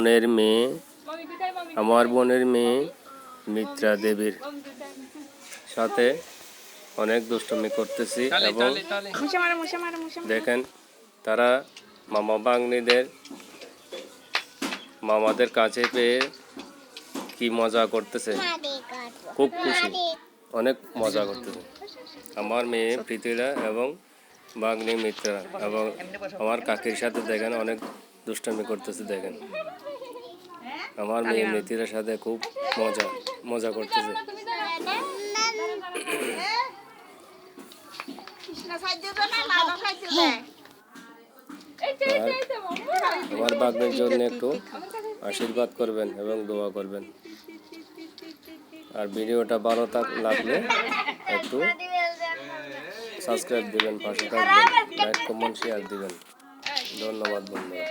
বোনের মেয়ে, আমার বোনের মেয়ে মিত্রা দেবীর সাথে অনেক দুষ্টুমি করতেছি এবং দেখেন তারা মামা ভাগ্নিদের মামাদের কাছে পেয়ে কি মজা করতেছে, খুব খুশি, অনেক মজা করতেছে আমার মেয়ে প্রীতিরা এবং ভাগ্নি মিত্রা এবং আমার কাকির সাথে দেখেন অনেক দুষ্টুমি করতেছে। দেখেন আমার মেয়ে মিত্রার সাথে খুব মজা করতেছে। আমার ভাগ্নের জন্য একটু আশীর্বাদ করবেন এবং দোয়া করবেন। আর ভিডিওটা ভালো লাগলে একটু সাবস্ক্রাইব দিবেন, পাশে থাকবেন, লাইক কমেন্ট শেয়ার দিবেন। ধন্যবাদ বন্ধুরা।